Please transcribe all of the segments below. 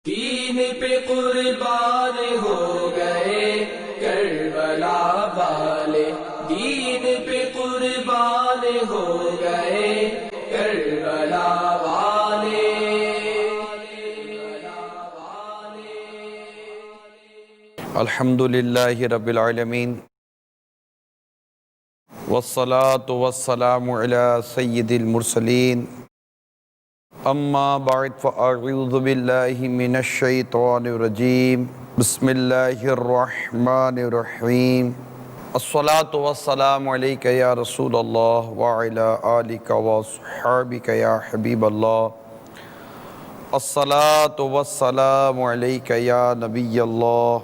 دین پہ قربان ہو گئے کربلا والے، دین پہ قربان ہو گئے کربلا والے۔ الحمدللہ رب العالمین، والصلاة والسلام علی سید المرسلین، اما بعد فاعوذ باللہ من الشیطان الرجیم، بسم اللہ الرحمن الرحیم۔ الصلاة والسلام علیک یا رسول اللہ وعلی آلک واصحابک یا حبیب اللہ۔ الصلاة والسلام علیک یا نبی اللہ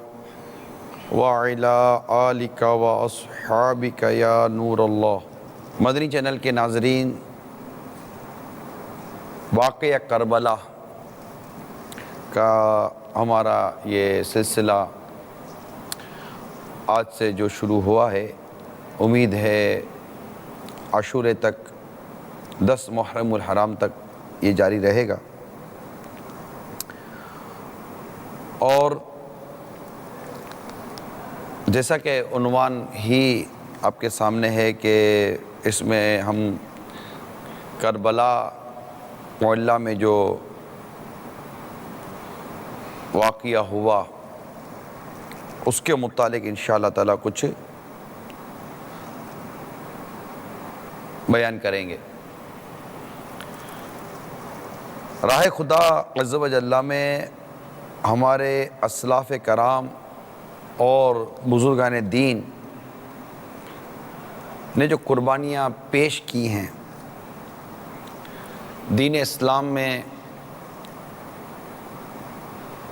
وَعَلَىٰ آلِكَ وَأَصْحَابِكَ يَا نور اللہ۔ مدنی چینل کے ناظرین، واقعہ کربلا کا ہمارا یہ سلسلہ آج سے جو شروع ہوا ہے، امید ہے عاشورے تک، 10 محرم الحرام تک یہ جاری رہے گا۔ اور جیسا کہ عنوان ہی آپ کے سامنے ہے کہ اس میں ہم کربلا معلیٰ میں جو واقعہ ہوا اس کے متعلق انشاءاللہ تعالیٰ کچھ بیان کریں گے۔ راہ خدا عز و جل میں ہمارے اسلاف کرام اور بزرگان دین نے جو قربانیاں پیش کی ہیں، دین اسلام میں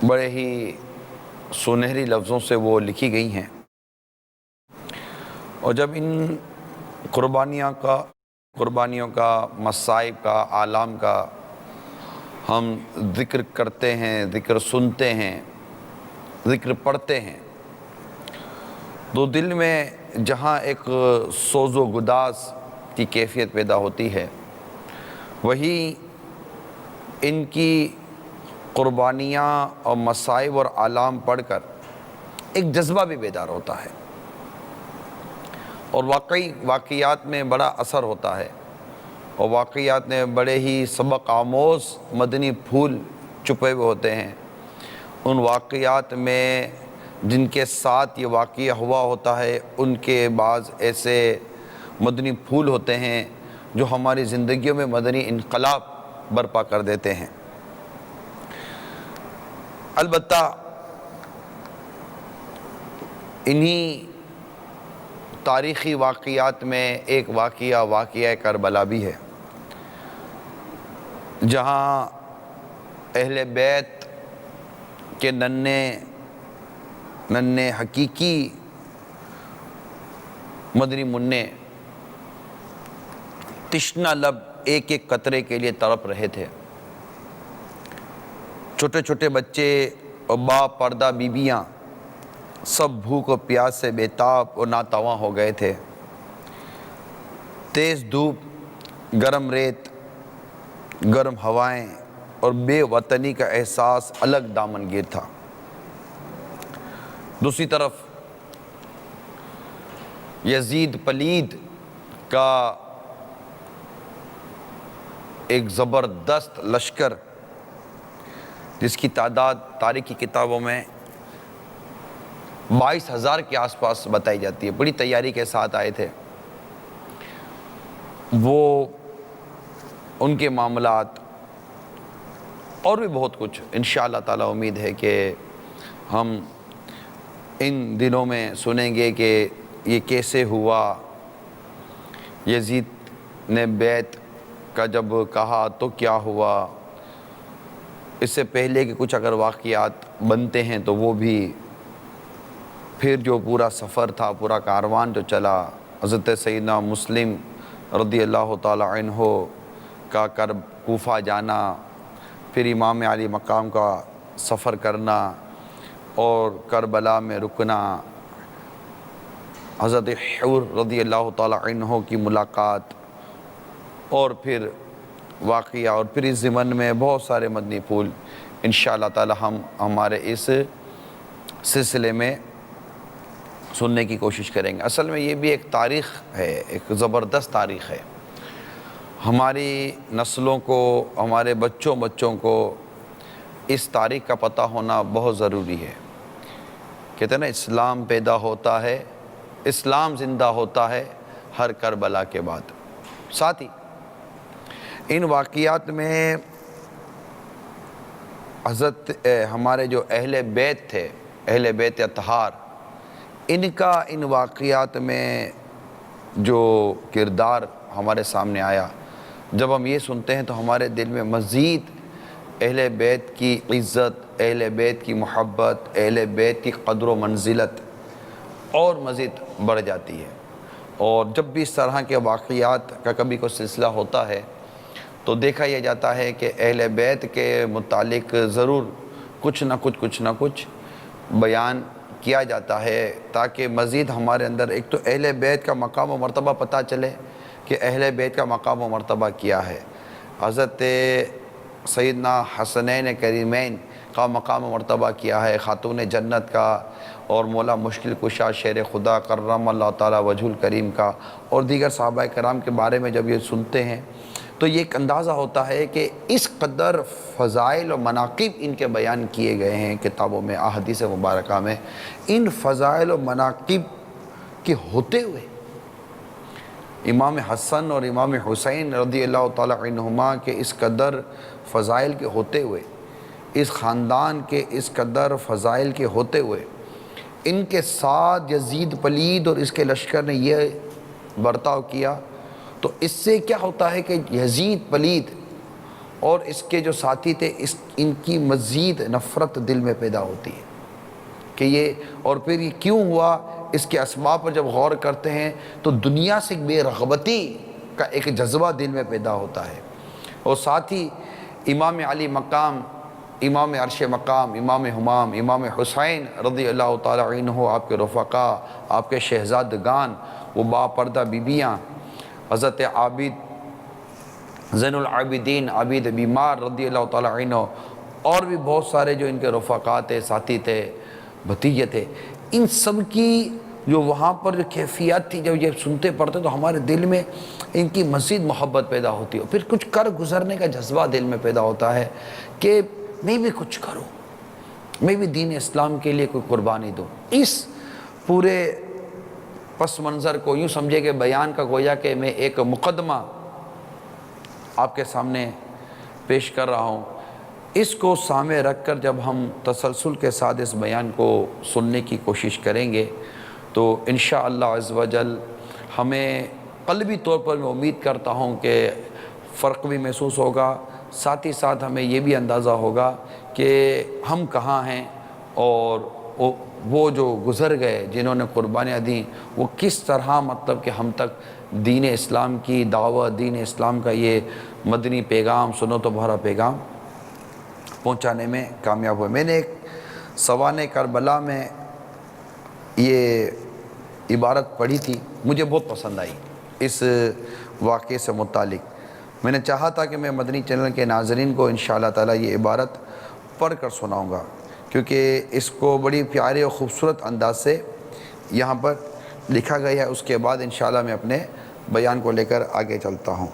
بڑے ہی سنہری لفظوں سے وہ لکھی گئی ہیں، اور جب ان قربانیوں کا مصائب کا، آلام کا ہم ذکر کرتے ہیں، ذکر سنتے ہیں، ذکر پڑھتے ہیں، تو دل میں جہاں ایک سوز و گداز کی کیفیت پیدا ہوتی ہے، وہی ان کی قربانیاں اور مصائب اور آلام پڑھ کر ایک جذبہ بھی بیدار ہوتا ہے، اور واقعات میں بڑا اثر ہوتا ہے، اور واقعات میں بڑے ہی سبق آموز مدنی پھول چھپے ہوئے ہوتے ہیں۔ ان واقعات میں جن کے ساتھ یہ واقعہ ہوا ہوتا ہے، ان کے بعض ایسے مدنی پھول ہوتے ہیں جو ہماری زندگیوں میں مدنی انقلاب برپا کر دیتے ہیں۔ البتہ انہی تاریخی واقعات میں ایک واقعہ کربلا بھی ہے، جہاں اہل بیت کے ننھے حقیقی مدنی منع تشنہ لب ایک ایک قطرے کے لیے تڑپ رہے تھے۔ چھوٹے چھوٹے بچے اور با پردہ بیویاں سب بھوک و پیاس سے بے تاب اور ناتواں ہو گئے تھے۔ تیز دھوپ، گرم ریت، گرم ہوائیں اور بے وطنی کا احساس الگ دامنگیر تھا۔ دوسری طرف یزید پلید کا ایک زبردست لشکر، جس کی تعداد تاریخی کتابوں میں 22,000 کے آس پاس بتائی جاتی ہے، بڑی تیاری کے ساتھ آئے تھے۔ وہ ان کے معاملات اور بھی بہت کچھ انشاءاللہ تعالی امید ہے کہ ہم ان دنوں میں سنیں گے کہ یہ کیسے ہوا۔ یزید نے بیعت کا جب کہا تو کیا ہوا، اس سے پہلے کہ کچھ اگر واقعات بنتے ہیں تو وہ بھی، پھر جو پورا سفر تھا، پورا کاروان جو چلا، حضرت سیدنا مسلم رضی اللہ تعالی عنہ کا کوفہ جانا، پھر امام علی مقام کا سفر کرنا اور کربلا میں رکنا، حضرت حور رضی اللہ تعالی عنہ کی ملاقات، اور پھر واقعہ، اور پھر اس ضمن میں بہت سارے مدنی پھول انشاءاللہ تعالی ہم ہمارے اس سلسلے میں سننے کی کوشش کریں گے۔ اصل میں یہ بھی ایک تاریخ ہے، ایک زبردست تاریخ ہے۔ ہماری نسلوں کو، ہمارے بچوں کو اس تاریخ کا پتہ ہونا بہت ضروری ہے۔ کہتے ہیں نا، اسلام پیدا ہوتا ہے، اسلام زندہ ہوتا ہے ہر کربلا کے بعد۔ ساتھ ہی ان واقعات میں حضرت ہمارے جو اہل بیت تھے، اہل بیت اطہار، ان کا ان واقعات میں جو کردار ہمارے سامنے آیا، جب ہم یہ سنتے ہیں تو ہمارے دل میں مزید اہل بیت کی عزت، اہل بیت کی محبت، اہل بیت کی قدر و منزلت اور مزید بڑھ جاتی ہے۔ اور جب بھی اس طرح کے واقعات کا کبھی کوئی سلسلہ ہوتا ہے تو دیکھا یہ جاتا ہے کہ اہل بیت کے متعلق ضرور کچھ نہ کچھ بیان کیا جاتا ہے، تاکہ مزید ہمارے اندر ایک تو اہل بیت کا مقام و مرتبہ پتہ چلے کہ اہل بیت کا مقام و مرتبہ کیا ہے۔ حضرت سیدنا حسنین کریمین کا مقام و مرتبہ کیا ہے، خاتون جنت کا، اور مولا مشکل کشا شیر خدا کرم اللہ تعالی وجہ الکریم کا، اور دیگر صحابہ کرام کے بارے میں جب یہ سنتے ہیں تو یہ ایک اندازہ ہوتا ہے کہ اس قدر فضائل و مناقب ان کے بیان کیے گئے ہیں کتابوں میں، احادیث مبارکہ میں۔ ان فضائل و مناقب کے ہوتے ہوئے امام حسن اور امام حسین رضی اللہ تعالی عنہما کے اس قدر فضائل کے ہوتے ہوئے، اس خاندان کے اس قدر فضائل کے ہوتے ہوئے، ان کے ساتھ یزید پلید اور اس کے لشکر نے یہ برتاؤ کیا، تو اس سے کیا ہوتا ہے کہ یزید پلید اور اس کے جو ساتھی تھے ان کی مزید نفرت دل میں پیدا ہوتی ہے کہ یہ، اور پھر یہ کیوں ہوا، اس کے اسباب پر جب غور کرتے ہیں تو دنیا سے بے رغبتی کا ایک جذبہ دل میں پیدا ہوتا ہے۔ اور ساتھ ہی امام علی مقام، امام عرش مقام، امام ہمام، امام حسین رضی اللہ تعالی عنہ، آپ کے رفقا، آپ کے شہزادگان، وہ باپردہ بیبیاں، حضرت عابد زین العابدین عابد بیمار رضی اللہ تعالی عنہ، اور بھی بہت سارے جو ان کے رفقا تھے، ساتھی تھے، بھتیجے تھے، ان سب کی جو وہاں پر جو کیفیت تھی، جب یہ سنتے پڑھتے تو ہمارے دل میں ان کی مزید محبت پیدا ہوتی ہے، پھر کچھ کر گزرنے کا جذبہ دل میں پیدا ہوتا ہے کہ میں بھی کچھ کروں، میں بھی دین اسلام کے لیے کوئی قربانی دوں۔ اس پورے پس منظر کو یوں سمجھے کہ بیان کا گویا کہ میں ایک مقدمہ آپ کے سامنے پیش کر رہا ہوں، اس کو سامنے رکھ کر جب ہم تسلسل کے ساتھ اس بیان کو سننے کی کوشش کریں گے تو انشاءاللہ عز و جل ہمیں قلبی طور پر میں امید کرتا ہوں کہ فرق بھی محسوس ہوگا، ساتھ ہی ساتھ ہمیں یہ بھی اندازہ ہوگا کہ ہم کہاں ہیں، اور وہ جو گزر گئے جنہوں نے قربانیاں دیں وہ کس طرح مطلب کہ ہم تک دین اسلام کی دعوت، دین اسلام کا یہ مدنی پیغام، سنت و بھرا پیغام پہنچانے میں کامیاب ہوئے۔ میں نے ایک سوانح کربلا میں یہ عبارت پڑھی تھی، مجھے بہت پسند آئی اس واقعے سے متعلق۔ میں نے چاہا تھا کہ میں مدنی چینل کے ناظرین کو انشاءاللہ تعالی یہ عبارت پڑھ کر سناؤں گا، کیونکہ اس کو بڑی پیارے اور خوبصورت انداز سے یہاں پر لکھا گیا ہے۔ اس کے بعد انشاءاللہ میں اپنے بیان کو لے کر آگے چلتا ہوں۔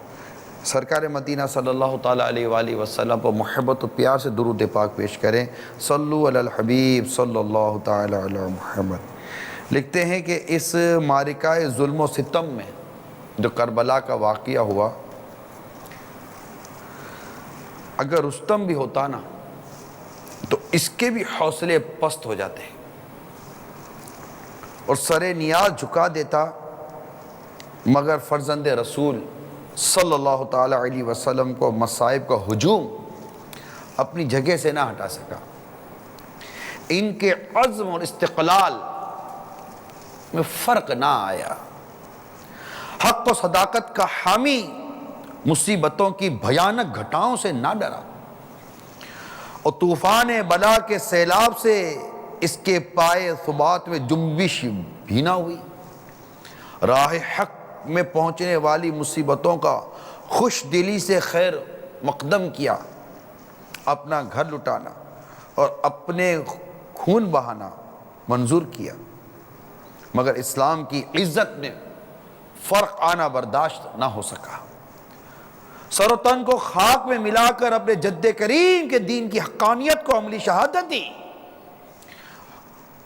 سرکار مدینہ صلی اللہ تعالیٰ علیہ وآلہ وسلم پر محبت و پیار سے درود پاک پیش کریں۔ صلو علی الحبیب صلی اللہ تعالیٰ علی محمد۔ لکھتے ہیں کہ اس معرکہ ظلم و ستم میں جو کربلا کا واقعہ ہوا، اگر رستم بھی ہوتا نا تو اس کے بھی حوصلے پست ہو جاتے اور سر نیاز جھکا دیتا، مگر فرزند رسول صلی اللہ تعالیٰ علیہ وسلم کو مصائب کا ہجوم اپنی جگہ سے نہ ہٹا سکا۔ ان کے عزم اور استقلال میں فرق نہ آیا۔ حق و صداقت کا حامی مصیبتوں کی بھیانک گھٹاؤں سے نہ ڈرا، اور طوفان بلا کے سیلاب سے اس کے پائے ثبات میں جنبش بھی نہ ہوئی۔ راہ حق میں پہنچنے والی مصیبتوں کا خوش دلی سے خیر مقدم کیا، اپنا گھر لٹانا اور اپنے خون بہانا منظور کیا، مگر اسلام کی عزت میں فرق آنا برداشت نہ ہو سکا۔ سر و تن کو خاک میں ملا کر اپنے جد کریم کے دین کی حقانیت کو عملی شہادت دی،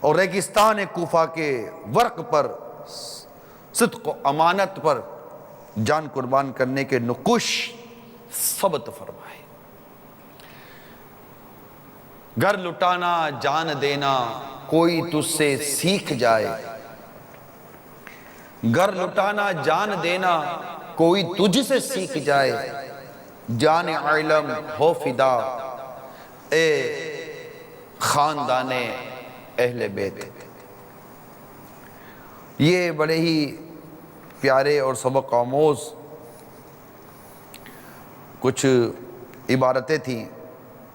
اور ریگستان کوفہ کے ورق پر صدق و امانت پر جان قربان کرنے کے نقوش ثبت فرمائے۔ گھر لٹانا جان دینا کوئی تجھ سے سیکھ جائے، گھر لٹانا جان دینا کوئی تجھ سے سیکھ جائے، جان علم ہو فدا اے خاندان اہل بیت۔ یہ بڑے ہی پیارے اور سبق آموز کچھ عبارتیں تھیں،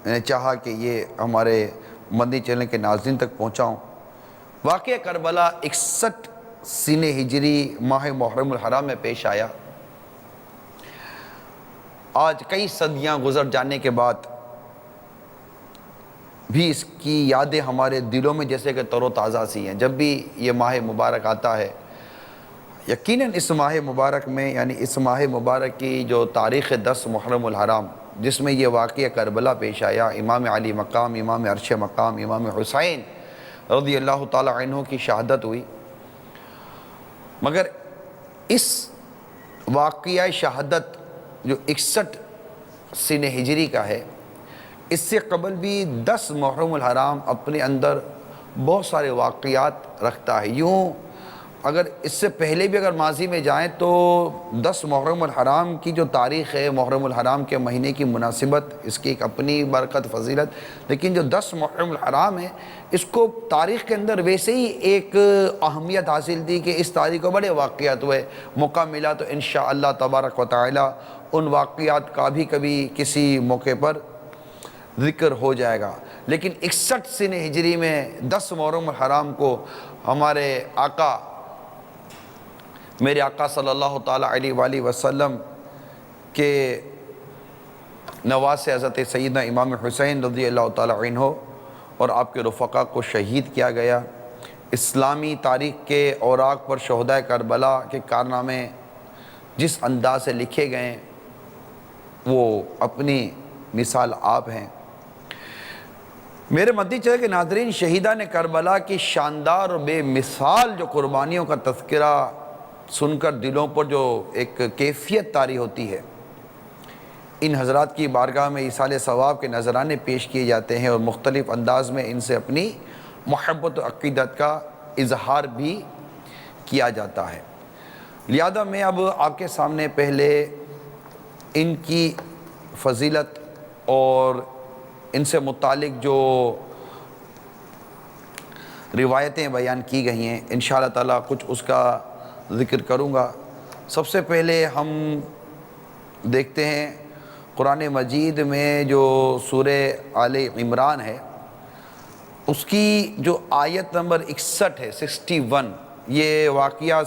میں نے چاہا کہ یہ ہمارے مدنی چینل کے ناظرین تک پہنچاؤں۔ واقعہ کربلا 61 سین ہجری ماہ محرم الحرام میں پیش آیا۔ آج کئی صدیاں گزر جانے کے بعد بھی اس کی یادیں ہمارے دلوں میں جیسے کہ تر و تازہ سی ہیں۔ جب بھی یہ ماہ مبارک آتا ہے، یقیناً اس ماہ مبارک میں، یعنی اس ماہ مبارک کی جو تاریخ 10 محرم الحرام جس میں یہ واقعہ کربلا پیش آیا، امام علی مقام، امام عرش مقام، امام حسین رضی اللہ تعالی عنہ کی شہادت ہوئی، مگر اس واقعہ شہادت جو 61 سین ہجری کا ہے، اس سے قبل بھی 10 محرم الحرام اپنے اندر بہت سارے واقعات رکھتا ہے۔ یوں اگر اس سے پہلے بھی اگر ماضی میں جائیں تو 10 محرم الحرام کی جو تاریخ ہے، محرم الحرام کے مہینے کی مناسبت، اس کی ایک اپنی برکت فضیلت، لیکن جو 10 محرم الحرام ہے اس کو تاریخ کے اندر ویسے ہی ایک اہمیت حاصل تھی کہ اس تاریخ کو بڑے واقعات ہوئے۔ موقع ملا تو انشاءاللہ تبارک و تعالی ان واقعات کا بھی کبھی کسی موقع پر ذکر ہو جائے گا۔ لیکن 61 سین ہجری میں 10 محرم الحرام کو ہمارے آقا، میرے آقا صلی اللہ تعالیٰ علیہ وآلہ وسلم کے نواسے حضرت سیدنا امام حسین رضی اللہ تعالیٰ عنہ اور آپ کے رفقا کو شہید کیا گیا۔ اسلامی تاریخ کے اوراق پر شہدائے کربلا کے کارنامے جس انداز سے لکھے گئے وہ اپنی مثال آپ ہیں۔ میرے مدنی چینل کے ناظرین، شہیدان کربلا کی شاندار اور بے مثال جو قربانیوں کا تذکرہ سن کر دلوں پر جو ایک کیفیت طاری ہوتی ہے، ان حضرات کی بارگاہ میں ایصال ثواب کے نذرانے پیش کیے جاتے ہیں اور مختلف انداز میں ان سے اپنی محبت و عقیدت کا اظہار بھی کیا جاتا ہے۔ لہذا میں اب آپ کے سامنے پہلے ان کی فضیلت اور ان سے متعلق جو روایتیں بیان کی گئی ہیں انشاءاللہ تعالیٰ کچھ اس کا ذکر کروں گا۔ سب سے پہلے ہم دیکھتے ہیں قرآن مجید میں جو سورہ آل عمران ہے، اس کی جو آیت نمبر 61 ہے، 61، یہ واقعہ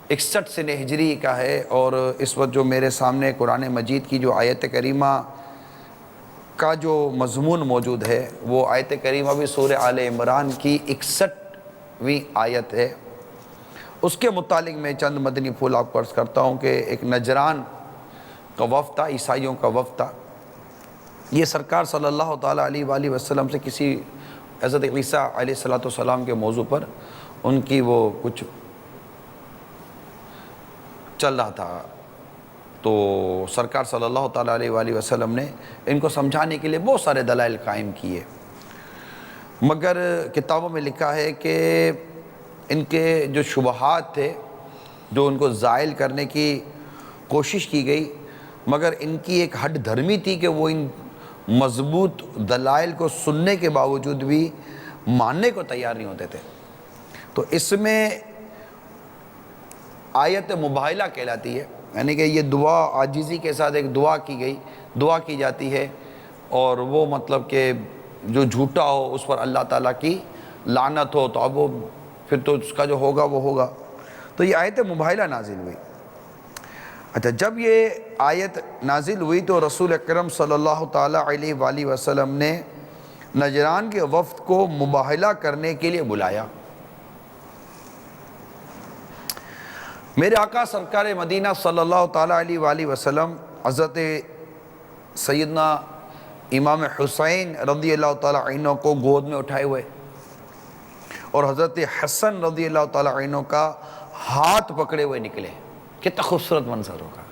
61 سین ہجری کا ہے، اور اس وقت جو میرے سامنے قرآن مجید کی جو آیت کریمہ کا جو مضمون موجود ہے وہ آیت کریمہ بھی سورہ آل عمران کی 61ویں آیت ہے۔ اس کے متعلق میں چند مدنی پھول آپ کو عرض کرتا ہوں کہ ایک نجران کا وفد تھا، عیسائیوں کا وفد تھا۔ یہ سرکار صلی اللہ تعالیٰ علیہ وآلہ وسلم سے کسی حضرت عیسیٰ علیہ السلام کے موضوع پر ان کی وہ کچھ چل رہا تھا، تو سرکار صلی اللہ تعالیٰ علیہ وآلہ وسلم نے ان کو سمجھانے کے لیے بہت سارے دلائل قائم کیے، مگر کتابوں میں لکھا ہے کہ ان کے جو شبہات تھے جو ان کو زائل کرنے کی کوشش کی گئی، مگر ان کی ایک ہٹ دھرمی تھی کہ وہ ان مضبوط دلائل کو سننے کے باوجود بھی ماننے کو تیار نہیں ہوتے تھے۔ تو اس میں آیت مباہلہ کہلاتی ہے، یعنی کہ یہ دعا عاجزی کے ساتھ ایک دعا کی گئی، دعا کی جاتی ہے، اور وہ مطلب کہ جو جھوٹا ہو اس پر اللہ تعالیٰ کی لعنت ہو، تو اب وہ پھر تو اس کا جو ہوگا وہ ہوگا۔ تو یہ آیت مباہلہ نازل ہوئی۔ اچھا، جب یہ آیت نازل ہوئی تو رسول اکرم صلی اللہ تعالیٰ علیہ وآلہ وسلم نے نجران کے وفد کو مباہلہ کرنے کے لیے بلایا۔ میرے آقا سرکار مدینہ صلی اللہ تعالیٰ علیہ وآلہ وسلم حضرت سیدنا امام حسین رضی اللہ تعالیٰ عنہ کو گود میں اٹھائے ہوئے اور حضرت حسن رضی اللہ تعالیٰ عنہ کا ہاتھ پکڑے ہوئے نکلے۔ کتنا خوبصورت منظر ہوگا،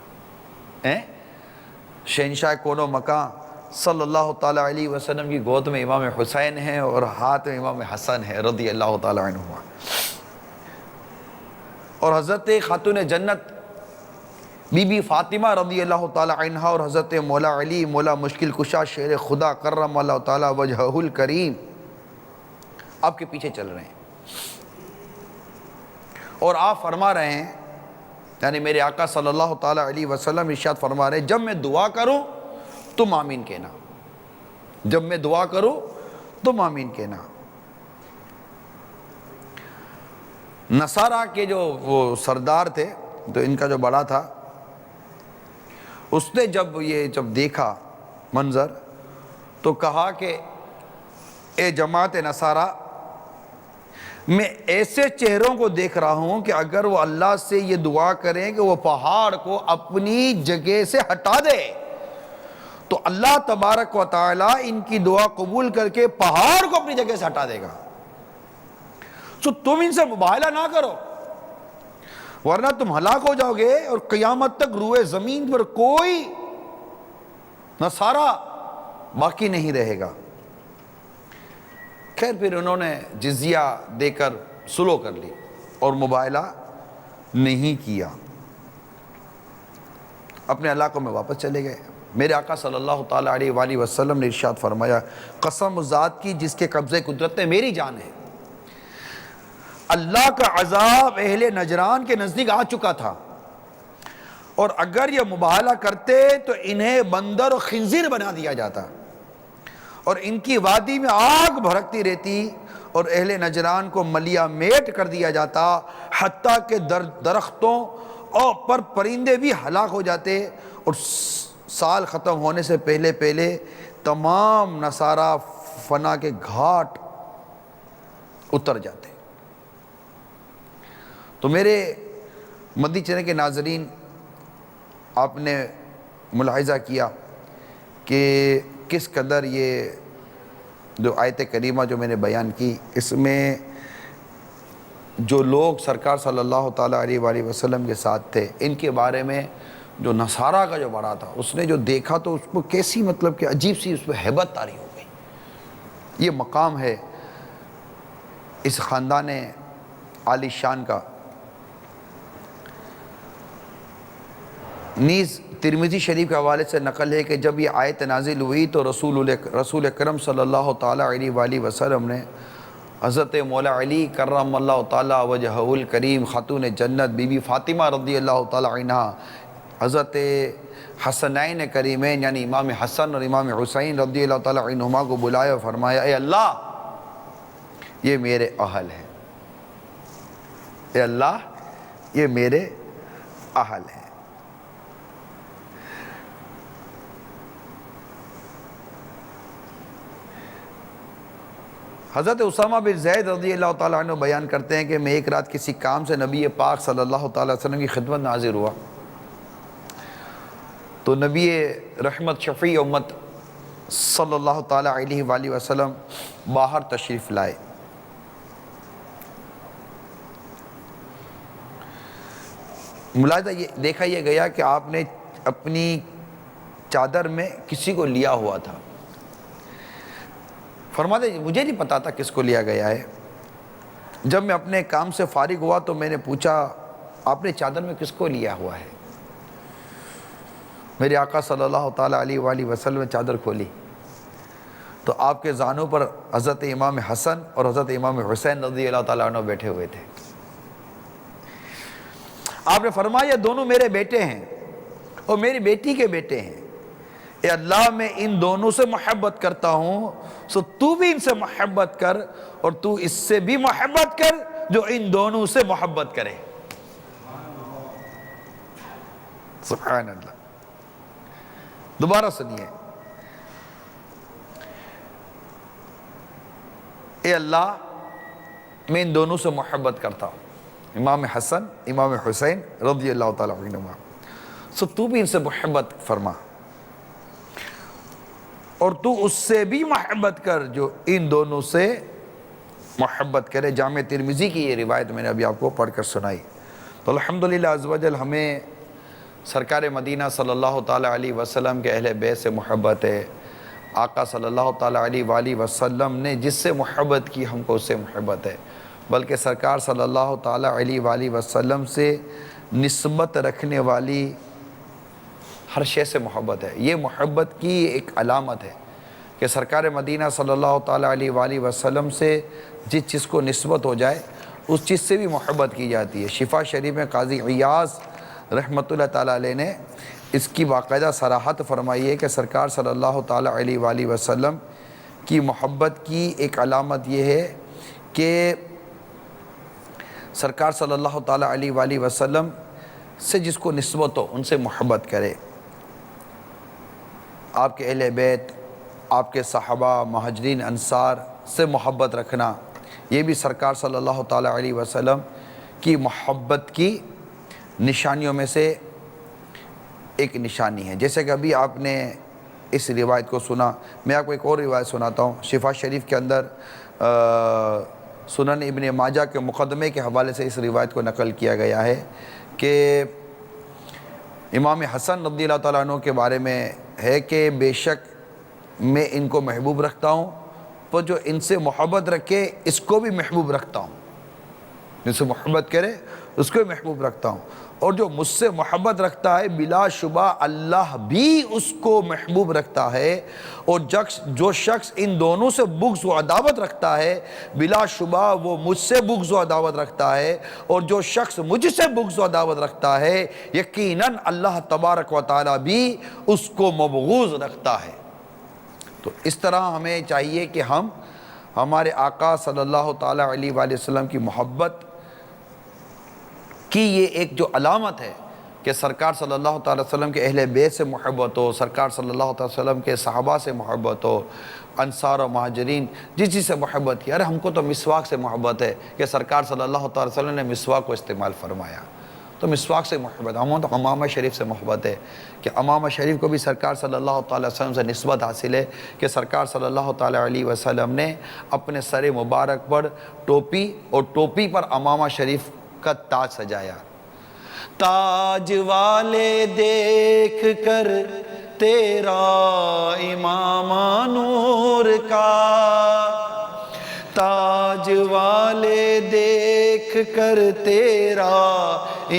شہنشاہ کون و مکان صلی اللہ تعالیٰ علیہ وسلم کی گود میں امام حسین ہیں اور ہاتھ میں امام حسن ہے رضی اللہ تعالیٰ عنہ، اور حضرت خاتون جنت بی بی فاطمہ رضی اللہ تعالیٰ عنہ اور حضرت مولا علی مولا مشکل کشا شیر خدا کرم اللہ تعالیٰ وجہہ الکریم آپ کے پیچھے چل رہے ہیں، اور آپ فرما رہے ہیں، یعنی میرے آقا صلی اللہ تعالیٰ علیہ وسلم ارشاد فرما رہے ہیں، جب میں دعا کروں تم آمین کہنا، جب میں دعا کروں تم آمین کہنا۔ نصارہ کے جو وہ سردار تھے، تو ان کا جو بڑا تھا، اس نے جب دیکھا منظر تو کہا کہ اے جماعت نصارہ، میں ایسے چہروں کو دیکھ رہا ہوں کہ اگر وہ اللہ سے یہ دعا کریں کہ وہ پہاڑ کو اپنی جگہ سے ہٹا دے تو اللہ تبارک و تعالی ان کی دعا قبول کر کے پہاڑ کو اپنی جگہ سے ہٹا دے گا۔ تو تم ان سے مباہلہ نہ کرو ورنہ تم ہلاک ہو جاؤ گے اور قیامت تک روئے زمین پر کوئی نصارہ باقی نہیں رہے گا۔ خیر پھر انہوں نے جزیہ دے کر سلو کر لی اور مباہلہ نہیں کیا، اپنے علاقوں میں واپس چلے گئے۔ میرے آقا صلی اللہ تعالیٰ علیہ وآلہ وسلم نے ارشاد فرمایا، قسم ذات کی جس کے قبضے قدرت میں میری جان ہے، اللہ کا عذاب اہل نجران کے نزدیک آ چکا تھا، اور اگر یہ مباہلہ کرتے تو انہیں بندر و خنزیر بنا دیا جاتا اور ان کی وادی میں آگ بھڑکتی رہتی اور اہل نجران کو ملیا میٹ کر دیا جاتا، حتیٰ کہ درختوں اور پر پرندے بھی ہلاک ہو جاتے اور سال ختم ہونے سے پہلے تمام نصارہ فنا کے گھاٹ اتر جاتے۔ تو میرے مدنی چینل کے ناظرین، آپ نے ملاحظہ کیا کہ کس قدر یہ جو آیت کریمہ جو میں نے بیان کی، اس میں جو لوگ سرکار صلی اللہ تعالیٰ علیہ وآلہ وسلم کے ساتھ تھے، ان کے بارے میں جو نصارہ کا جو بڑا تھا، اس نے جو دیکھا تو اس کو کیسی مطلب کہ عجیب سی اس پہ ہیبت طاری ہو گئی۔ یہ مقام ہے اس خاندان عالی شان کا۔ نیز ترمذی شریف کے حوالے سے نقل ہے کہ جب یہ آیت نازل ہوئی تو رسول اکرم صلی اللہ تعالیٰ علیہ وآلہ وسلم نے حضرت مولا علی کرم اللہ تعالیٰ وجہہ الکریم خاتون جنت بی بی فاطمہ رضی اللہ تعالیٰ عنہ، حضرت حسنین کریمین یعنی امام حسن اور امام حسین رضی اللہ تعالیٰ عنہما کو بلایا اور فرمایا، اے اللہ یہ میرے اہل ہیں، اے اللہ یہ میرے اہل ہیں۔ حضرت اسامہ بن زید رضی اللہ تعالیٰ عنہ بیان کرتے ہیں کہ میں ایک رات کسی کام سے نبی پاک صلی اللہ تعالیٰ علیہ وسلم کی خدمت میں حاضر ہوا تو نبی رحمت شفیع امت صلی اللہ تعالیٰ علیہ وآلہ وسلم باہر تشریف لائے۔ ملاحظہ یہ دیکھا یہ گیا کہ آپ نے اپنی چادر میں کسی کو لیا ہوا تھا۔ فرماتے مجھے نہیں پتا تھا کس کو لیا گیا ہے۔ جب میں اپنے کام سے فارغ ہوا تو میں نے پوچھا، آپ نے چادر میں کس کو لیا ہوا ہے؟ میرے آقا صلی اللہ تعالیٰ علیہ وآلہ وسلم نے چادر کھولی تو آپ کے زانوں پر حضرت امام حسن اور حضرت امام حسین رضی اللہ تعالیٰ عنہ بیٹھے ہوئے تھے۔ آپ نے فرمایا دونوں میرے بیٹے ہیں اور میری بیٹی کے بیٹے ہیں، اے اللہ میں ان دونوں سے محبت کرتا ہوں، سو تو بھی ان سے محبت کر اور تو اس سے بھی محبت کر جو ان دونوں سے محبت کرے۔ سبحان اللہ. دوبارہ سنیے. اے اللہ میں ان دونوں سے محبت کرتا ہوں, امام حسن امام حسین رضی اللہ تعالیٰ عنہما, سو تو بھی ان سے محبت فرما اور تو اس سے بھی محبت کر جو ان دونوں سے محبت کرے. جامع ترمذی کی یہ روایت میں نے ابھی آپ کو پڑھ کر سنائی. تو الحمدللہ عز و جل ہمیں سرکار مدینہ صلی اللہ تعالیٰ علیہ وسلم کے اہل بیت سے محبت ہے. آقا صلی اللہ تعالیٰ علیہ وآلہ وسلم نے جس سے محبت کی ہم کو اس سے محبت ہے, بلکہ سرکار صلی اللہ تعالیٰ علیہ وآلہ وسلم سے نسبت رکھنے والی ہر شے سے محبت ہے. یہ محبت کی ایک علامت ہے کہ سرکار مدینہ صلی اللہ تعالیٰ علیہ وآلہ وسلم سے جس چیز کو نسبت ہو جائے اس چیز سے بھی محبت کی جاتی ہے. شفا شریف میں قاضی عیاض رحمۃ اللہ تعالیٰ علیہ نے اس کی باقاعدہ صراحت فرمائی ہے کہ سرکار صلی اللہ تعالیٰ علیہ وآلہ وسلم کی محبت کی ایک علامت یہ ہے کہ سرکار صلی اللہ تعالیٰ علیہ وآلہ وسلم سے جس کو نسبت ہو ان سے محبت کرے. آپ کے اہل بیت, آپ کے صحابہ, مہاجرین, انصار سے محبت رکھنا, یہ بھی سرکار صلی اللہ تعالیٰ علیہ وسلم کی محبت کی نشانیوں میں سے ایک نشانی ہے. جیسے کہ ابھی آپ نے اس روایت کو سنا, میں آپ کو ایک اور روایت سناتا ہوں. شفا شریف کے اندر سنن ابن ماجہ کے مقدمے کے حوالے سے اس روایت کو نقل کیا گیا ہے کہ امام حسن رضی اللہ تعالیٰ عنہ کے بارے میں ہے کہ بے شک میں ان کو محبوب رکھتا ہوں, پر جو ان سے محبت رکھے اس کو بھی محبوب رکھتا ہوں. جن سے محبت کرے اس کو بھی محبوب رکھتا ہوں, اور جو مجھ سے محبت رکھتا ہے بلا شبہ اللہ بھی اس کو محبوب رکھتا ہے, اور جو شخص ان دونوں سے بغض و عداوت رکھتا ہے بلا شبہ وہ مجھ سے بغض و عداوت رکھتا ہے, اور جو شخص مجھ سے بغض و عداوت رکھتا ہے یقیناً اللہ تبارک و تعالیٰ بھی اس کو مبغوض رکھتا ہے. تو اس طرح ہمیں چاہیے کہ ہم ہمارے آقا صلی اللہ تعالیٰ علیہ وآلہ وسلم کی محبت کی یہ ایک جو علامت ہے کہ سرکار صلی اللہ تعالیٰ وسلم کے اہل بیت سے محبت ہو, سرکار صلی اللہ تعالیٰ وسلم کے صحابہ سے محبت ہو, انصار و مہاجرین جس چیز سے محبت کی. ارے ہم کو تو مسواک سے محبت ہے کہ سرکار صلی اللہ تعالیٰ وسلم نے مسواک کو استعمال فرمایا, تو مسواک سے محبت. ہمیں تو امامہ شریف سے محبت ہے کہ امامہ شریف کو بھی سرکار صلی اللہ تعالیٰ وسلم سے نسبت حاصل ہے کہ سرکار صلی اللہ تعالیٰ علیہ وسلم نے اپنے سر مبارک پر ٹوپی اور ٹوپی پر امامہ شریف کا تاج سجایا. تاج والے دیکھ کر تیرا امامہ نور کا, تاج والے دیکھ کر تیرا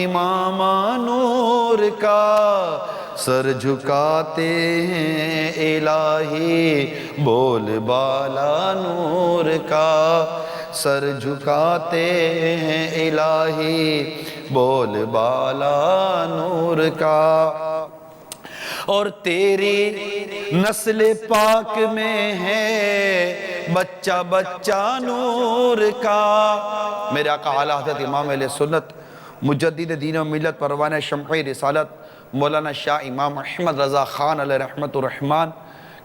امامہ نور کا, سر جھکاتے ہیں الہی بول بالا نور کا, سر جھکاتے ہیں الہی بول بالا نور کا. اور تیری نسل پاک میں ہے بچہ بچہ نور کا. میرے آقا اعلیٰ حضرت امام اہل سنت مجدد دین و ملت پروانہ شمع رسالت مولانا شاہ امام احمد رضا خان علیہ رحمت الرحمن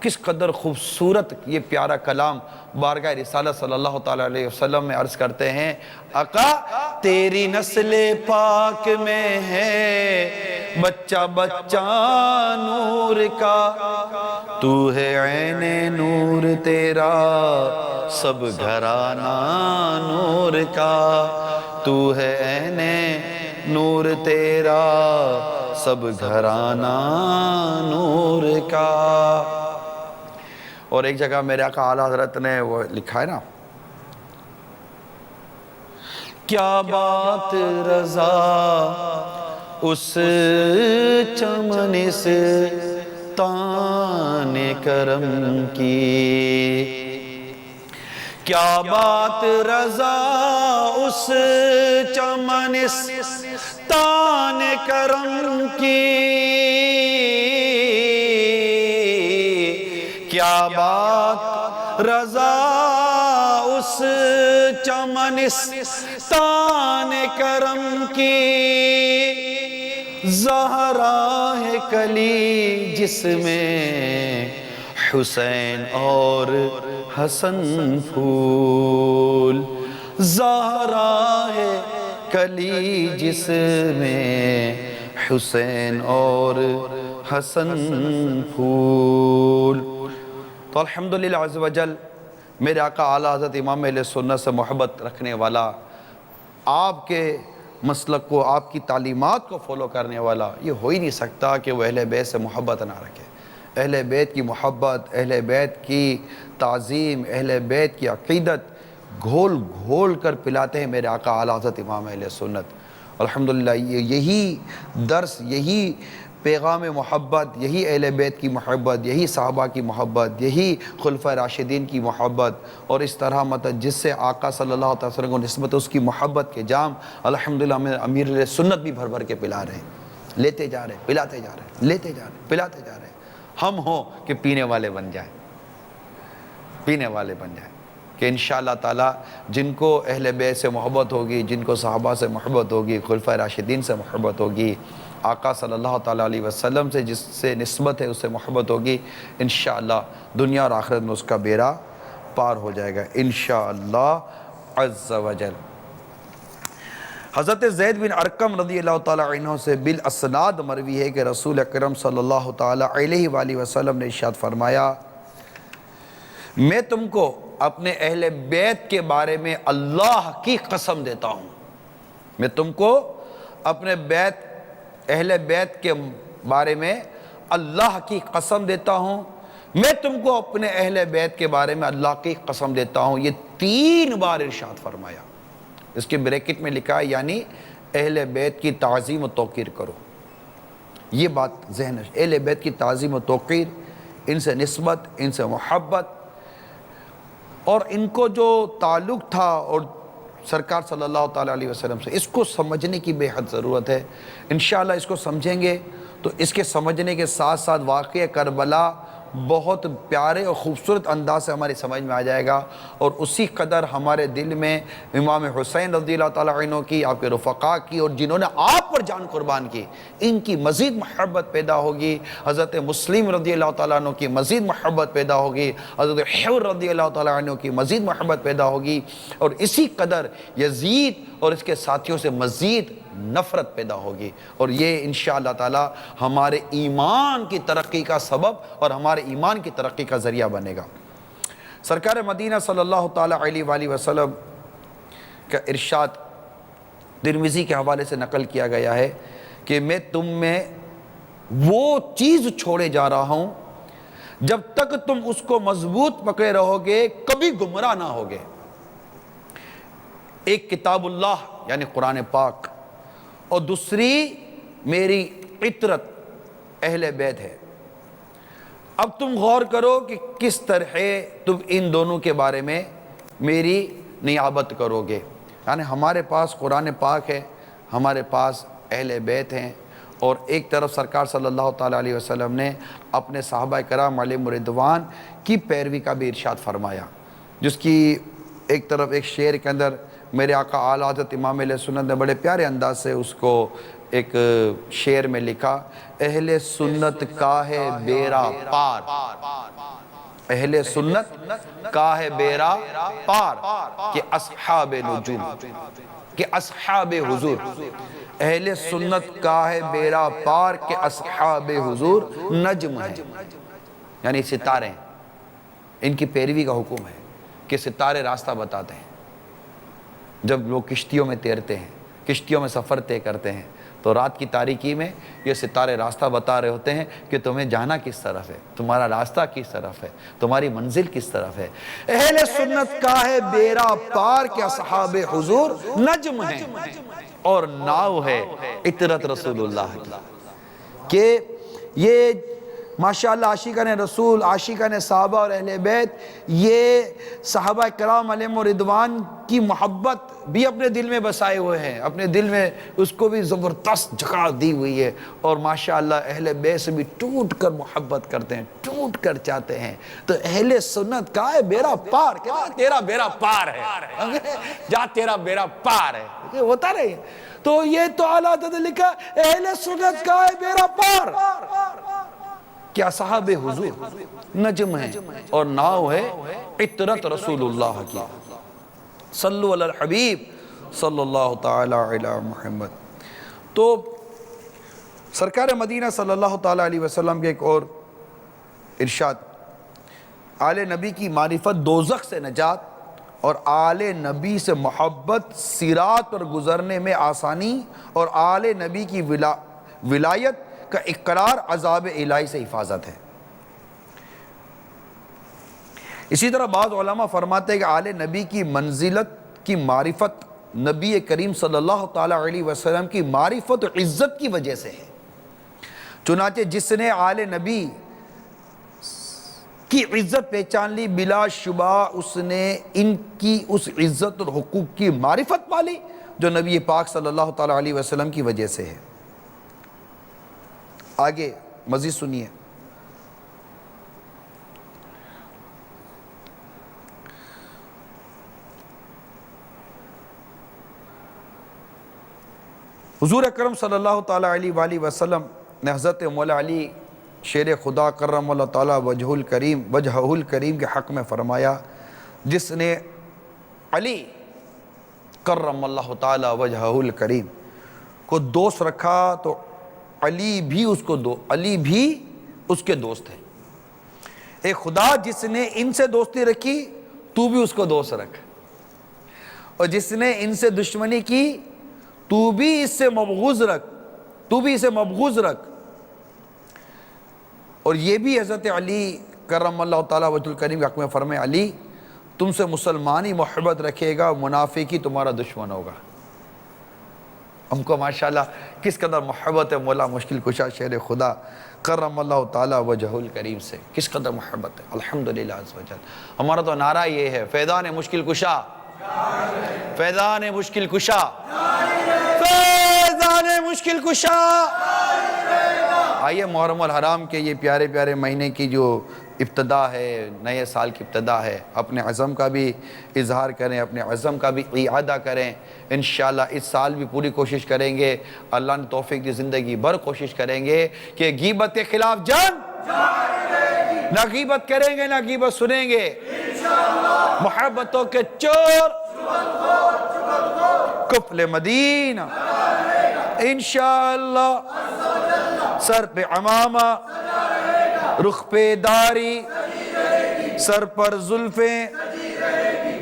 کس قدر خوبصورت یہ پیارا کلام بارگاہ رسالت صلی اللہ تعالیٰ علیہ وسلم میں عرض کرتے ہیں. آقا تیری نسل پاک میں ہے بچہ بچہ نور کا, تو ہے عین نور تیرا سب گھرانہ نور کا, تو ہے عین نور تیرا سب گھرانہ نور کا. اور ایک جگہ میرے آقا اعلیٰ حضرت نے وہ لکھا ہے نا, کیا بات رضا اس چمن سے تان کرم کی, کیا بات رضا اس چمن سے تان کرم کی, کیا بات رضا اس چمن تان کرم کی, زہرا ہے کلی جس میں حسین اور حسن پھول، زہرا ہے کلی جس میں حسین اور حسن پھول۔ تو الحمدللہ عز و جل میرے آقا اعلیٰ حضرت امام اہل سنت سے محبت رکھنے والا، آپ کے مسلک کو، آپ کی تعلیمات کو فالو کرنے والا، یہ ہو ہی نہیں سکتا کہ وہ اہل بیت سے محبت نہ رکھے۔ اہل بیت کی محبت، اہل بیت کی تعظیم، اہل بیت کی عقیدت گھول گھول کر پلاتے ہیں میرے آقا اعلیٰ حضرت امام اہل سنت۔ الحمدللہ یہی درس، یہی پیغام محبت، یہی اہل بیت کی محبت، یہی صحابہ کی محبت، یہی خلفۂ راشدین کی محبت، اور اس طرح مطلب جس سے آقا صلی اللہ علیہ وسلم کو نسبت اس کی محبت کے جام الحمدللہ ہمیں امیر علیہ سنت بھی بھر بھر کے پلا رہے ہیں، لیتے جا رہے ہیں، پلاتے جا رہے ہیں، لیتے جا رہے ہیں، پلاتے جا رہے ہیں۔ ہم ہوں کہ پینے والے بن جائیں، پینے والے بن جائیں، کہ انشاءاللہ تعالی جن کو اہل بیت سے محبت ہوگی، جن کو صحابہ سے محبت ہوگی، خلفۂ راشدین سے محبت ہوگی، آقا صلی اللہ تعالیٰ علیہ وسلم سے جس سے نسبت ہے اس سے محبت ہوگی، انشاءاللہ دنیا اور آخرت میں اس کا بیڑا پار ہو جائے گا انشاءاللہ عز و جل۔ حضرت زید بن ارقم رضی اللہ تعالیٰ عنہ سے بالاسناد مروی ہے کہ رسول اکرم صلی اللہ تعالیٰ علیہ وآلہ وسلم نے ارشاد فرمایا، میں تم کو اپنے اہل بیت کے بارے میں اللہ کی قسم دیتا ہوں، میں تم کو اپنے اہل بیت کے بارے میں اللہ کی قسم دیتا ہوں، میں تم کو اپنے اہل بیت کے بارے میں اللہ کی قسم دیتا ہوں۔ یہ 3 بار ارشاد فرمایا۔ اس کے بریکٹ میں لکھا ہے یعنی اہل بیت کی تعظیم و توقیر کرو، یہ بات ذہن ہے۔ اہل بیت کی تعظیم و توقیر، ان سے نسبت، ان سے محبت، اور ان کو جو تعلق تھا اور سرکار صلی اللہ تعالیٰ علیہ وسلم سے، اس کو سمجھنے کی بے حد ضرورت ہے۔ انشاءاللہ اس کو سمجھیں گے تو اس کے سمجھنے کے ساتھ ساتھ واقعہ کربلا بہت پیارے اور خوبصورت انداز سے ہماری سمجھ میں آ جائے گا، اور اسی قدر ہمارے دل میں امام حسین رضی اللہ تعالیٰ عنہ کی، آپ کے رفقا کی، اور جنہوں نے آپ پر جان قربان کی، ان کی مزید محبت پیدا ہوگی۔ حضرت مسلم رضی اللہ تعالیٰ عنہ کی مزید محبت پیدا ہوگی، حضرت حر رضی اللہ تعالیٰ عنہ کی مزید محبت پیدا ہوگی، اور اسی قدر یزید اور اس کے ساتھیوں سے مزید نفرت پیدا ہوگی، اور یہ انشاءاللہ تعالی ہمارے ایمان کی ترقی کا سبب اور ہمارے ایمان کی ترقی کا ذریعہ بنے گا۔ سرکار مدینہ صلی اللہ تعالی علیہ وآلہ وسلم کا ارشاد ترمذی کے حوالے سے نقل کیا گیا ہے کہ میں تم میں وہ چیز چھوڑے جا رہا ہوں جب تک تم اس کو مضبوط پکڑے رہو گے کبھی گمراہ نہ ہوگے۔ ایک کتاب اللہ یعنی قرآن پاک، اور دوسری میری عطرت اہل بیت ہے۔ اب تم غور کرو کہ کس طرح تم ان دونوں کے بارے میں میری نیابت کرو گے۔ یعنی ہمارے پاس قرآن پاک ہے، ہمارے پاس اہل بیت ہیں، اور ایک طرف سرکار صلی اللہ تعالیٰ علیہ وسلم نے اپنے صحابہ کرام علیہم رضوان کی پیروی کا بھی ارشاد فرمایا، جس کی ایک طرف ایک شعر کے اندر میرے آقا اعلیٰ حضرت امام علیہ سنت نے بڑے پیارے انداز سے اس کو ایک شعر میں لکھا، اہل سنت کا ہے بیڑا پار، اہل سنت کا ہے بیڑا پار کہ اصحاب نجوم، کہ اصحاب حضور، اہل سنت کا ہے بیڑا پار کہ اصحاب حضور نجم ہے، یعنی ستارے ہیں، ان کی پیروی کا حکم ہے کہ ستارے راستہ بتاتے ہیں۔ جب لوگ کشتیوں میں تیرتے ہیں، کشتیوں میں سفر طے کرتے ہیں، تو رات کی تاریکی میں یہ ستارے راستہ بتا رہے ہوتے ہیں کہ تمہیں جانا کس طرف ہے، تمہارا راستہ کس طرف ہے، تمہاری منزل کس طرف ہے۔ اہل سنت کا ہے بیڑا پار کہ اصحاب حضور نجم ہے، اور ناؤ ہے عطرت رسول اللہ کی، کہ یہ ماشاءاللہ عاشقان رسول، عاشقان صحابہ اور اہل بیت، یہ صحابہ کرام علیہم رضوان کی محبت بھی اپنے دل میں بسائے ہوئے ہیں، اپنے دل میں اس کو بھی زبردست جگہ دی ہوئی ہے، اور ماشاءاللہ اہل بیت سے بھی ٹوٹ کر محبت کرتے ہیں، ٹوٹ کر چاہتے ہیں۔ تو اہل سنت کا ہے بیڑا پار، کہتا ہے تیرا بیڑا پار ہے، جا تیرا بیڑا پار ہے، یہ ہوتا رہے۔ تو یہ تو اعلیٰ حضرت نے لکھا اہل سنت کا ہے بیڑا پار۔ کیا صحاب حضور نجم ہے اور ناؤ ہے عطرت رسول اللہ کی، صلو علی الحبیب صلی اللہ تعالی علی محمد۔ تو سرکار مدینہ صلی اللہ تعالی علیہ وسلم کے ایک اور ارشاد، آل نبی کی معرفت دوزخ سے نجات اور آل نبی سے محبت صراط پر گزرنے میں آسانی، اور آل نبی کی ولایت کا اقرار عذاب الہی سے حفاظت ہے۔ اسی طرح بعض علماء فرماتے ہیں کہ آل نبی کی منزلت کی معرفت نبی کریم صلی اللہ تعالی علیہ وسلم کی معرفت و عزت کی وجہ سے ہے، چنانچہ جس نے آل نبی کی عزت پہچان لی بلا شبہ اس نے ان کی اس عزت اور حقوق کی معرفت پالی جو نبی پاک صلی اللہ تعالی علیہ وسلم کی وجہ سے ہے۔ آگے مزید سنیے، حضور اکرم صلی اللہ تعالی علیہ وآلہ وسلم نے حضرت مولا علی شیر خدا کرم اللہ تعالی وجہہ الکریم کے حق میں فرمایا، جس نے علی کرم اللہ تعالی وجہہ الکریم کو دوست رکھا تو علی بھی اس کے دوست ہیں۔ اے خدا، جس نے ان سے دوستی رکھی تو بھی اس کو دوست رکھ، اور جس نے ان سے دشمنی کی تو بھی اسے مبغوض رکھ۔ اور یہ بھی حضرت علی کرم اللہ تعالیٰ وجہ الکریم کے حق میں فرمائے، علی تم سے مسلمان ہی محبت رکھے گا، منافق ہی تمہارا دشمن ہوگا۔ ہم کو ماشاءاللہ کس قدر محبت ہے مولا مشکل کشا شیر خدا کرم اللہ تعالیٰ وجہ الکریم سے، کس قدر محبت ہے، الحمدللہ عز وجل۔ ہمارا تو نعرہ یہ ہے، فیضان مشکل کشا، فیضان مشکل کشا، فیضان مشکل کشا۔ آئیے محرم الحرام کے یہ پیارے پیارے مہینے کی جو ابتدا ہے، نئے سال کی ابتدا ہے، اپنے عزم کا بھی اظہار کریں، اپنے عزم کا بھی اعادہ کریں۔ انشاءاللہ اس سال بھی پوری کوشش کریں گے، اللہ نے توفیق دی، زندگی بھر کوشش کریں گے کہ غیبت کے خلاف جنگ، نہ غیبت کریں گے نہ غیبت سنیں گے، محبتوں کے چور کفل مدینہ انشاءاللہ، سر پہ عمامہ، رخ پہ داری، سر پر زلفیں،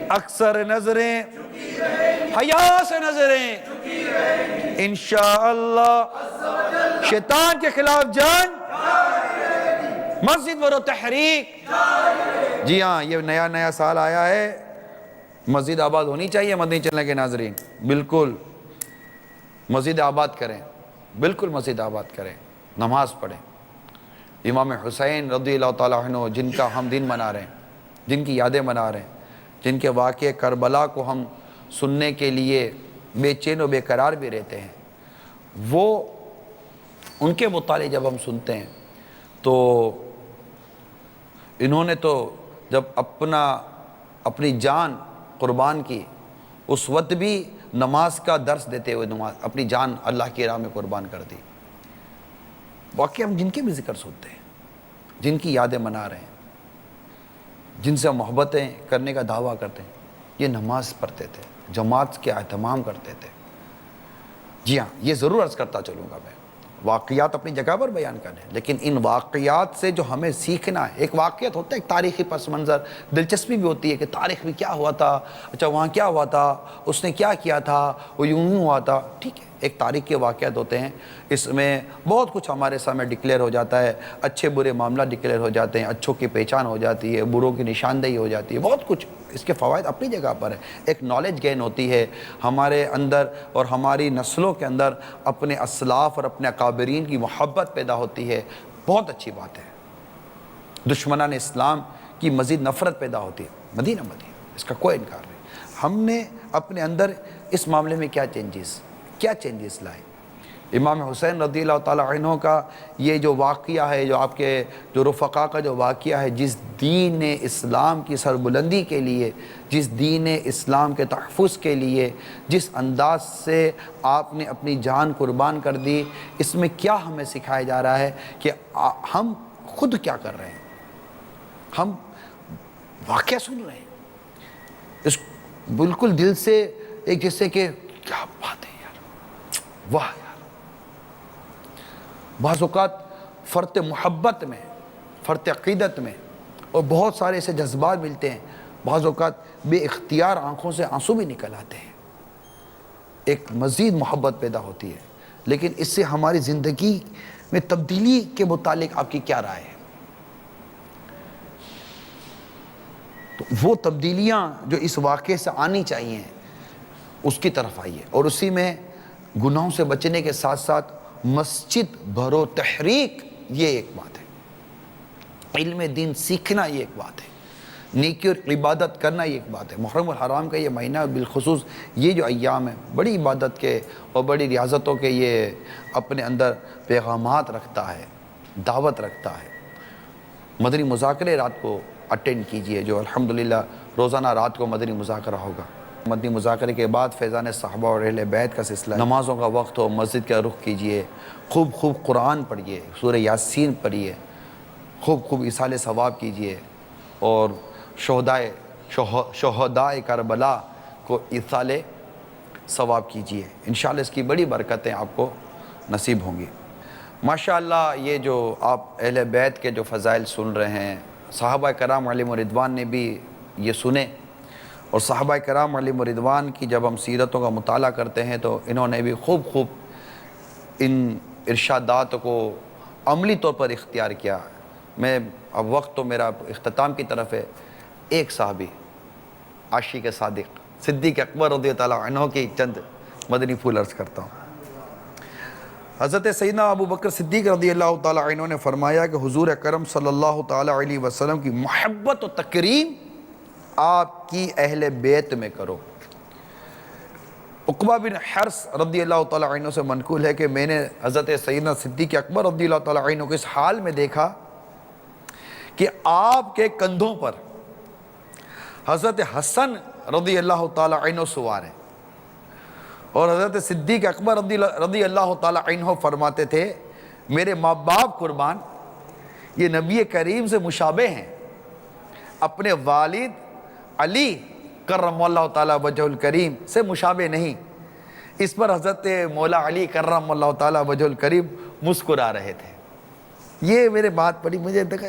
اکثر نظریں، حیا سے نظریں، انشاءاللہ شیطان کے خلاف جنگ، مسجد ورو تحریک۔ جی ہاں، یہ نیا سال آیا ہے، مسجد آباد ہونی چاہیے مدنی چینل کے ناظرین، بالکل مسجد آباد کریں، بالکل مسجد آباد کریں، نماز پڑھیں۔ امام حسین رضی اللہ تعالیٰ عنہ جن کا ہم دن منا رہے ہیں، جن کی یادیں منا رہے ہیں، جن کے واقعے کربلا کو ہم سننے کے لیے بے چین و بے قرار بھی رہتے ہیں، وہ ان کے متعلق جب ہم سنتے ہیں تو انہوں نے تو جب اپنی جان قربان کی، اس وقت بھی نماز کا درس دیتے ہوئے اپنی جان اللہ کی راہ میں قربان کر دی۔ واقعی ہم جن کے بھی ذکر سنتے ہیں، جن کی یادیں منا رہے ہیں، جن سے محبتیں کرنے کا دعویٰ کرتے ہیں، یہ نماز پڑھتے تھے، جماعت کے اہتمام کرتے تھے۔ جی ہااں، یہ ضرور عرض کرتا چلوں گا میں، واقعات اپنی جگہ پر بیان کریں، لیکن ان واقعات سے جو ہمیں سیکھنا ہے، ایک واقعات ہوتا ہے ایک تاریخی پس منظر، دلچسپی بھی ہوتی ہے کہ تاریخ میں کیا ہوا تھا، اچھا وہاں کیا ہوا تھا، اس نے کیا کیا تھا، وہ یوں ہوا تھا، ٹھیک ہے، ایک تاریخ کے واقعات ہوتے ہیں، اس میں بہت کچھ ہمارے سامنے ڈکلیئر ہو جاتا ہے، اچھے برے معاملہ ڈکلیئر ہو جاتے ہیں، اچھوں کی پہچان ہو جاتی ہے، بروں کی نشاندہی ہو جاتی ہے، بہت کچھ اس کے فوائد اپنی جگہ پر ہے، ایک نالج گین ہوتی ہے ہمارے اندر اور ہماری نسلوں کے اندر، اپنے اسلاف اور اپنے اکابرین کی محبت پیدا ہوتی ہے، بہت اچھی بات ہے، دشمنان اسلام کی مزید نفرت پیدا ہوتی ہے۔ مدینہ اس کا کوئی انکار نہیں۔ ہم نے اپنے اندر اس معاملے میں کیا چینجز لائے؟ امام حسین رضی اللہ تعالیٰ عنہ کا یہ جو واقعہ ہے، جو آپ کے جو رفقا کا جو واقعہ ہے، جس دین اسلام کی سربلندی کے لیے، جس دین اسلام کے تحفظ کے لیے جس انداز سے آپ نے اپنی جان قربان کر دی، اس میں کیا ہمیں سکھایا جا رہا ہے کہ ہم خود کیا کر رہے ہیں؟ ہم واقعہ سن رہے ہیں اس بالکل دل سے، ایک جیسے کہ کیا بات ہے یار، واہ یار۔ بعض اوقات فرط محبت میں، فرط عقیدت میں، اور بہت سارے ایسے جذبات ملتے ہیں، بعض اوقات بے اختیار آنکھوں سے آنسو بھی نکل آتے ہیں، ایک مزید محبت پیدا ہوتی ہے۔ لیکن اس سے ہماری زندگی میں تبدیلی کے متعلق آپ کی کیا رائے ہے؟ تو وہ تبدیلیاں جو اس واقعے سے آنی چاہیے اس کی طرف آئیے، اور اسی میں گناہوں سے بچنے کے ساتھ ساتھ مسجد بھرو تحریک، یہ ایک بات ہے، علم دین سیکھنا یہ ایک بات ہے، نیکی اور عبادت کرنا یہ ایک بات ہے۔ محرم الحرام کا یہ مہینہ بالخصوص یہ جو ایام ہے، بڑی عبادت کے اور بڑی ریاضتوں کے یہ اپنے اندر پیغامات رکھتا ہے، دعوت رکھتا ہے۔ مدنی مذاکرے رات کو اٹینڈ کیجئے، جو الحمدللہ روزانہ رات کو مدنی مذاکرہ ہوگا۔ مدنی مذاکرے کے بعد فیضان صحابہ اور اہل بیت کا سلسلہ، نمازوں کا وقت ہو، مسجد کا رخ کیجئے، خوب قرآن پڑھیے، سورہ یاسین پڑھیے، خوب ایصال ثواب کیجئے، اور شہدائے کربلا کو ایصال ثواب کیجئے۔ انشاءاللہ اس کی بڑی برکتیں آپ کو نصیب ہوں گی۔ ماشاءاللہ یہ جو آپ اہل بیت کے جو فضائل سن رہے ہیں، صحابہ کرام علیہم رضوان نے بھی یہ سنے، اور صحابہ کرام علیہم رضوان کی جب ہم سیرتوں کا مطالعہ کرتے ہیں تو انہوں نے بھی خوب ان ارشادات کو عملی طور پر اختیار کیا۔ میں اب وقت تو میرا اختتام کی طرف ہے۔ ایک صحابی عاشق صادق صدیق اکبر رضی اللہ عنہ کی چند مدنی پھول عرض کرتا ہوں۔ حضرت سیدنا ابو بکر صدیق رضی اللہ تعالیٰ عنہ نے فرمایا کہ حضور اکرم صلی اللہ تعالیٰ علیہ وسلم کی محبت و تکریم آپ کی اہل بیت میں کرو۔ عقبہ بن حرس رضی اللہ تعالیٰ عنہ سے منقول ہے کہ میں نے حضرت سیدنا صدیق اکبر رضی اللہ تعالیٰ عنہ کو اس حال میں دیکھا کہ آپ کے کندھوں پر حضرت حسن رضی اللہ تعالیٰ عنہ سوار ہیں، اور حضرت صدیق اکبر رضی اللہ تعالیٰ عنہ فرماتے تھے میرے ماں باپ قربان، یہ نبی کریم سے مشابہ ہیں، اپنے والد علی کرم اللہ تعالیٰ وجہ الکریم سے مشابہ نہیں۔ اس پر حضرت مولا علی کرم اللہ تعالیٰ وجہ الکریم مسکرا رہے تھے۔ یہ میرے بات پڑی، مجھے دیکھا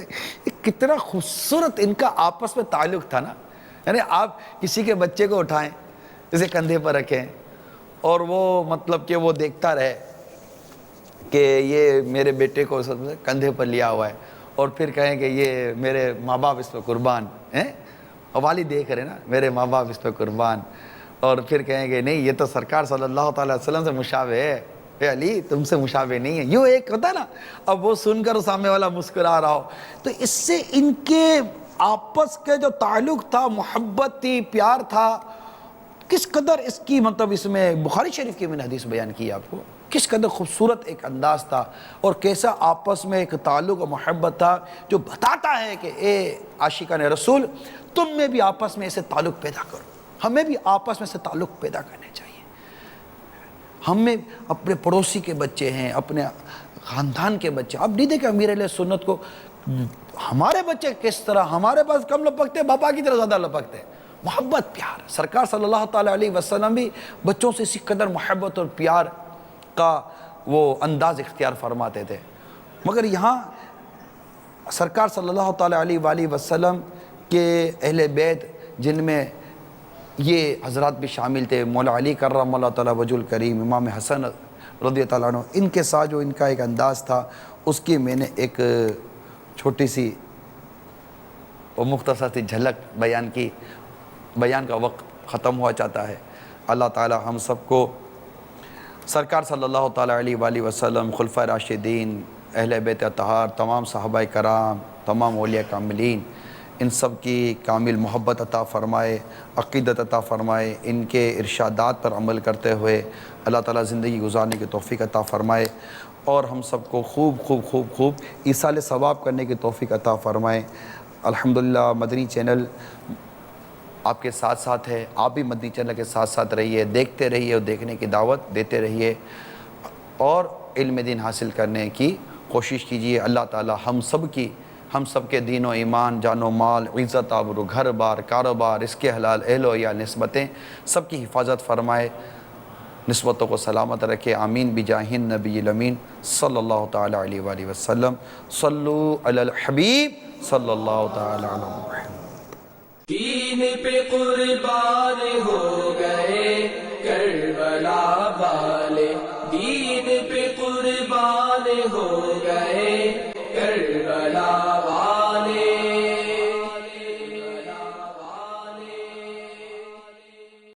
کتنا خوبصورت ان کا آپس میں تعلق تھا نا۔ یعنی آپ کسی کے بچے کو اٹھائیں، اسے کندھے پر رکھیں، اور وہ مطلب کہ وہ دیکھتا رہے کہ یہ میرے بیٹے کو کندھے پر لیا ہوا ہے، اور پھر کہیں کہ یہ میرے ماں باپ اس پہ قربان ہیں، والد دیکھ رہے نا میرے ماں باپ اس پہ قربان، اور پھر کہیں کہ نہیں یہ تو سرکار صلی اللہ تعالیٰ علیہ وسلم سے مشابہ ہے، اے علی تم سے مشابہ نہیں ہے، یوں ایک ہوتا ہے نا۔ اب وہ سن کر سامنے والا مسکرا رہا ہو، تو اس سے ان کے آپس کے جو تعلق تھا، محبت تھی، پیار تھا، کس قدر اس کی مطلب اس میں بخاری شریف کی میں نے حدیث بیان کی آپ کو، کس قدر خوبصورت ایک انداز تھا، اور کیسا آپس میں ایک تعلق و محبت تھا، جو بتاتا ہے کہ اے عاشقان رسول تم میں بھی آپس میں ایسے تعلق پیدا کرو۔ ہمیں بھی آپس میں سے تعلق پیدا کرنے چاہیے۔ ہمیں اپنے پڑوسی کے بچے ہیں، اپنے خاندان کے بچے، اب نہیں دیکھیں امیر علیہ سنت کو ہمارے بچے کس طرح ہمارے پاس کم لپکتے ہیں، باپا کی طرح زیادہ لپکتے ہیں۔ محبت پیار، سرکار صلی اللہ تعالیٰ علیہ وسلم بھی بچوں سے اسی قدر محبت اور پیار کا وہ انداز اختیار فرماتے تھے۔ مگر یہاں سرکار صلی اللہ تعالیٰ علیہ وآلہ وسلم کے اہل بیت جن میں یہ حضرات بھی شامل تھے، مولا علی کرم اللہ تعالیٰ وجہ الکریم، امام حسن رضی اللہ عنہ، ان کے ساتھ جو ان کا ایک انداز تھا، اس کی میں نے ایک چھوٹی سی اور مختصر سی جھلک بیان کی۔ بیان کا وقت ختم ہوا چاہتا ہے۔ اللہ تعالی ہم سب کو سرکار صلی اللہ تعالیٰ علیہ وآلہ وسلم، خلفائے راشدین، اہل بیت اطہار، تمام صحابہ کرام، تمام اولیاء کاملین، ان سب کی کامل محبت عطا فرمائے، عقیدت عطا فرمائے، ان کے ارشادات پر عمل کرتے ہوئے اللہ تعالیٰ زندگی گزارنے کی توفیق عطا فرمائے، اور ہم سب کو خوب ایصال ثواب کرنے کی توفیق عطا فرمائے۔ الحمدللہ مدنی چینل آپ کے ساتھ ساتھ ہے، آپ بھی مدنی چینل کے ساتھ ساتھ رہیے، دیکھتے رہیے اور دیکھنے کی دعوت دیتے رہیے، اور علم دین حاصل کرنے کی کوشش کیجیے۔ اللہ تعالیٰ ہم سب کے دین و ایمان، جان و مال، عزت آبرو، گھر بار، کاروبار، رزق حلال، اہل و عیال، نسبتیں، سب کی حفاظت فرمائے، نسبتوں کو سلامت رکھے۔ آمین بجاہ النبی الامین صلی اللہ تعالیٰ علیہ وآلہ وسلم۔ صلو علی الحبیب صلی اللہ تعالیٰ علیہ وسلم۔ دین پہ قربان ہو